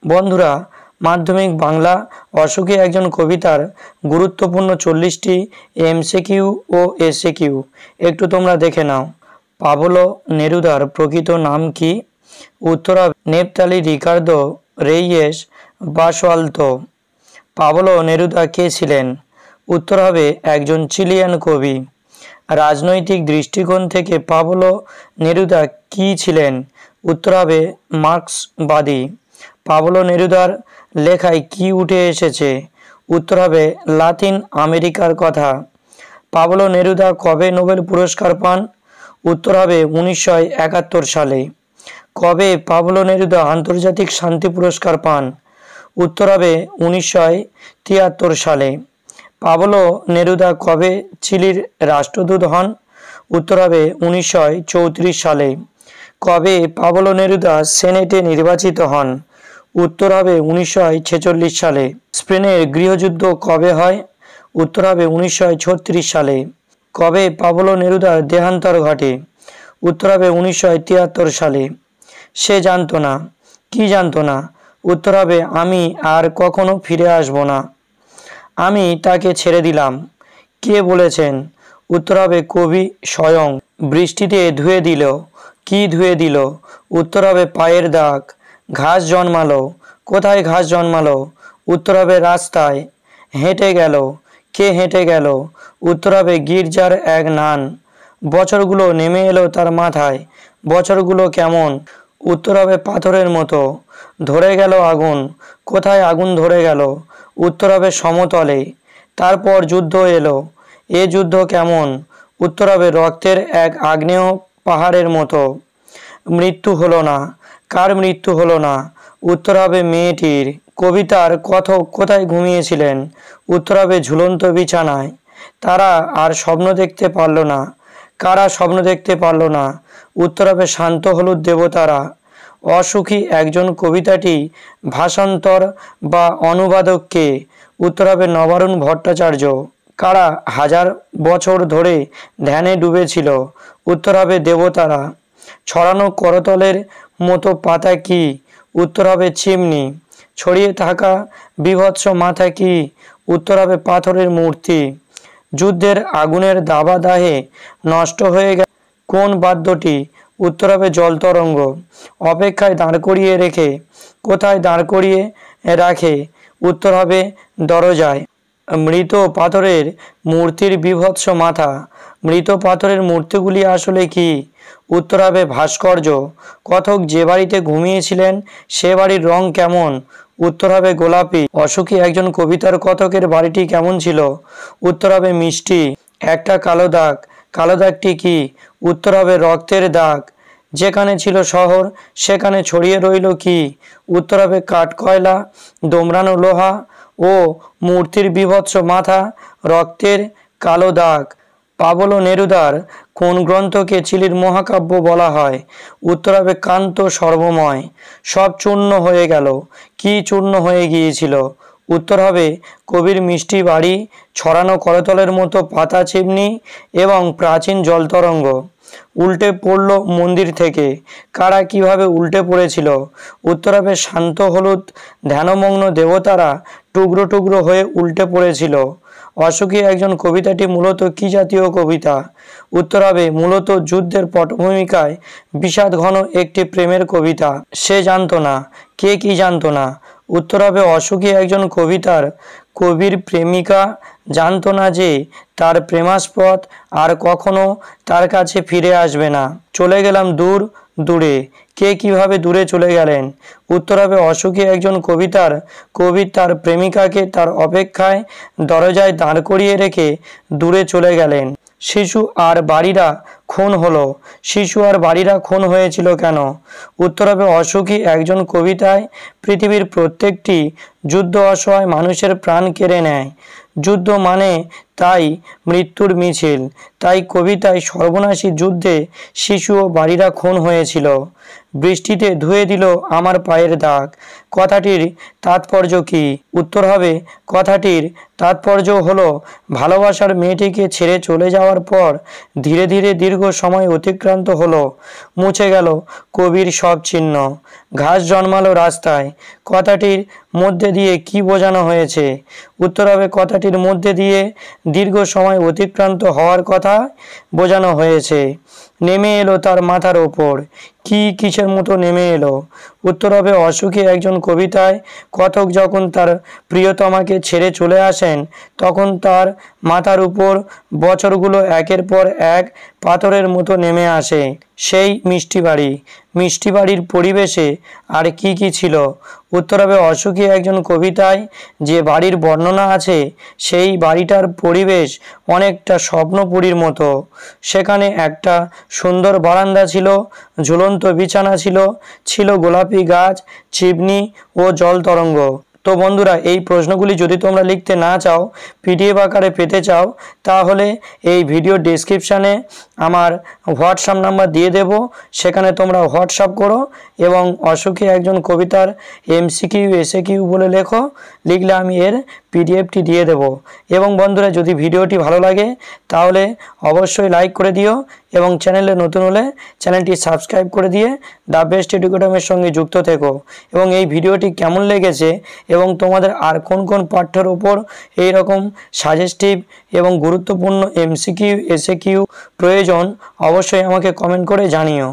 বন্ধুরা, মাধ্যমিক বাংলা অশোকে একজন কবিতার গুরুত্বপূর্ণ 40টি এমসিকিউ ও এসিকিউ একটু তোমরা দেখে নাও। পাবলো নেরুদার প্রকৃত নাম কি? উত্তর হবে নেপতালি রিকার্দো রেইয়েস বাসওয়ালতো। পাবলো নেরুদা কে ছিলেন? উত্তর হবে একজন চিলিয়ান কবি। রাজনৈতিক দৃষ্টিকোণ থেকে পাবলো নেরুদা কি ছিলেন? উত্তর হবে মার্ক্সবাদী। পাবলো নেরুদার লেখায় কি উঠে এসেছে? উত্তর হবে লাতিন আমেরিকার কথা। পাবলো নেরুদা কবে নোবেল পুরস্কার পান? উত্তর হবে 1971 সালে। কবে পাবলো নেরুদা আন্তর্জাতিক শান্তি পুরস্কার পান? উত্তর হবে 1973 সালে। পাবলো নেরুদা কবে চিলির রাষ্ট্রদূত হন? উত্তর হবে 1934 সালে। কবে পাবলো নেরুদা সেনেটে নির্বাচিত হন? উত্তর হবে 1946 সালে। স্পেনের গৃহযুদ্ধ কবে হয়? উত্তর হবে 1936 সালে। কবে পাবলো নেরুদার দেহান্তর ঘটে? উত্তর হবে 1973 সালে। সে জানতো না, কি জানতো না? উত্তর হবে আমি আর কখনো ফিরে আসব না। আমি তাকে ছেড়ে দিলাম। কে বলেছেন? উত্তর হবে কবি স্বয়ং। বৃষ্টিতে ধুয়ে দিল। কি ধুয়ে দিল? উত্তর হবে পায়ের দাগ। ঘাস জন্মালো। কোথায় ঘাস জন্মালো? উত্তর হবে রাস্তায়। হেঁটে গেল। কে হেঁটে গেল? উত্তর হবে গির্জার এক নান। বছরগুলো নেমে এলো তার মাথায়। বছরগুলো কেমন? উত্তর হবে পাথরের মতো। ধরে গেল আগুন। কোথায় আগুন ধরে গেল? উত্তর হবে সমতলে। তারপর যুদ্ধ এলো। এ যুদ্ধ কেমন? উত্তর হবে রক্তের এক আগ্নেয় পাহাড়ের মতো। মৃত্যু হলো না। কার মৃত্যু হলো না? উত্তর হবে মেয়েটির। কবিতার কথক কোথায় ঘুমিয়েছিলেন? উত্তর হবে ঝুলন্ত বিছানায়। তারা আর স্বপ্ন দেখতে পারল না। কারা স্বপ্ন দেখতে পারল না? উত্তর হবে শান্ত হলুদ দেবতারা। অসুখী একজন কবিতাটি ভাষান্তর বা অনুবাদককে? উত্তর হবে নবারুণ ভট্টাচার্য। কারা হাজার বছর ধরে ধ্যানে ডুবেছিল? উত্তর হবে দেবতারা। ছড়ানো করতলের মতো পাতা কি? উত্তর হবে চিমনি। ছড়িয়ে থাকা বীভৎস মাথা কি? উত্তর হবে পাথরের মূর্তি। যুদ্ধের আগুনের দাবাদাহে নষ্ট হয়ে গেল কোন বাদ্যটি? উত্তর হবে জল তরঙ্গ। অপেক্ষায় দাঁড় করিয়ে রেখে? কোথায় দাঁড় করিয়ে রাখে? উত্তর হবে দরজায়। মৃত পাথরের মূর্তির বীভৎস মাথা। মৃত পাথরের মূর্তিগুলি আসলে কি? উত্তর হবে ভাস্কর্য। কথক যে বাড়িতে ঘুমিয়েছিলেন সে বাড়ির রং কেমন? উত্তর হবে গোলাপি। অসুখী একজন কবিতার কথকের বাড়িটি কেমন ছিল? উত্তর হবে মিষ্টি। একটা কালো দাগ। কালো দাগটি কি? উত্তর হবে রক্তের দাগ। যেখানে ছিল শহর সেখানে ছড়িয়ে রইল কি? উত্তর হবে কাঠকয়লা, দোমড়ানো লোহা ও মূর্তির বীভৎস মাথা, রক্তের কালো দাগ। পাবলো নেরুদার কোন গ্রন্থকে চিলির মহাকাব্য বলা হয়? উত্তর হবে কান্ত সর্বময়। সব চূর্ণ হয়ে গেল। কি চূর্ণ হয়ে গিয়েছিল? উত্তর হবে কবির মিষ্টি বাড়ি, ছড়ানো করতলের মতো পাতা চিমনি এবং প্রাচীন জলতরঙ্গ। উল্টে পড়ল মন্দির থেকে। কারা কিভাবে উল্টে পড়েছিল? উত্তর হবে শান্ত হলুদ ধ্যানমগ্ন দেবতারা টুকরো টুকরো হয়ে উল্টে পড়েছিল। অসুখী একজন কবিতাটি মূলত কি জাতীয় কবিতা? উত্তর হবে মূলত যুদ্ধের পটভূমিকায় বিষাদ ঘন একটি প্রেমের কবিতা। সে জানতো না। কে কি জানতো না? উত্তর হবে অসুখী একজন কবিতার কবির প্রেমিকা জানতো না যে তার প্রেমাস্পদ আর কখনো তার কাছে ফিরে আসবে না। চলে গেলাম দূর দূরে। কে কিভাবে দূরে চলে গেলেন? উত্তর হবে অসুখী একজন কবিতার কবি তার প্রেমিকাকে তার অপেক্ষায় দরজায় দাঁড় করিয়ে রেখে দূরে চলে গেলেন। শিশু আর বাড়িরা খুন হলো। শিশু আর বাড়িরা খুন হয়েছিল কেন? উত্তর হবে অসুখী একজন কবিতায় পৃথিবীর প্রত্যেকটি যুদ্ধ অসহায় মানুষের প্রাণ কেড়ে নেয়। যুদ্ধ মানে তাই মৃত্যুর মিছিল। তাই কবিতায় সর্বনাশী যুদ্ধে শিশু ও বাড়িরা খুন হয়েছিল। বৃষ্টিতে ধুয়ে দিল আমার পায়ের দাগ। কথাটির তাৎপর্য কি? উত্তর হবে কথাটির তাৎপর্য হলো ভালোবাসার মেয়েটিকে ছেড়ে চলে যাওয়ার পর ধীরে ধীরে দীর্ঘ দীর্ঘ সময় অতিক্রান্ত হলো, মুছে গেল কবির সব চিহ্ন। ঘাস জন্মালো রাস্তায়, কথাটির মধ্যে দিয়ে কি বোঝানো হয়েছে? উত্তর হবে কথাটির মধ্যে দিয়ে দীর্ঘ সময় অতিক্রান্ত হওয়ার কথা বোঝানো হয়েছে। নেমে এলো তার মাথার ওপর, কি কিসের মতো নেমে এলো? উত্তর হবে অসুখী একজন কবিতায় কথক যখন তার প্রিয়তমাকে ছেড়ে চলে আসেন তখন তার মাথার উপর বছরগুলো একের পর এক পাথরের মতো নেমে আসে। সেই মিষ্টি বাড়ি, মিষ্টি বাড়ির পরিবেশে আর কি কি ছিল? উত্তর হবে অসুখী একজন কবিতায় যে বাড়ির বর্ণনা আছে সেই বাড়িটার পরিবেশ অনেকটা স্বপ্নপুরীর মতো। সেখানে একটা সুন্দর বারান্দা ছিল, ঝুলন্ত বিছানা ছিল, ছিল গোলাপি গাছ, চিমনি ও জল তরঙ্গ। তো বন্ধুরা, এই প্রশ্নগুলি যদি তোমরা লিখতে না চাও, পিডিএফ আকারে পেতে চাও, তাহলে এই ভিডিও ডেসক্রিপশানে আমার হোয়াটসঅ্যাপ নাম্বার দিয়ে দেব, সেখানে তোমরা হোয়াটসঅ্যাপ করো এবং অসুখী একজন কবিতার এমসিকিউ এসএকিউ বলে লেখো, লিখলে আমি এর পিডিএফটি দিয়ে দেব। এবং বন্ধুরা, যদি ভিডিওটি ভালো লাগে তাহলে অবশ্যই লাইক করে দিও এবং চ্যানেলে নতুন হলে চ্যানেলটি সাবস্ক্রাইব করে দিয়ে দ্য বেস্ট এডুকেটমের সঙ্গে যুক্ত থেকো। এবং এই ভিডিওটি কেমন লেগেছে এবং তোমাদের আর কোন কোন পাঠ্যের ওপর এই রকম সাজেস্টিভ এবং গুরুত্বপূর্ণ এমসিকিউ এসএকিউ প্রয়োজন, অবশ্যই আমাকে কমেন্ট করে জানিও।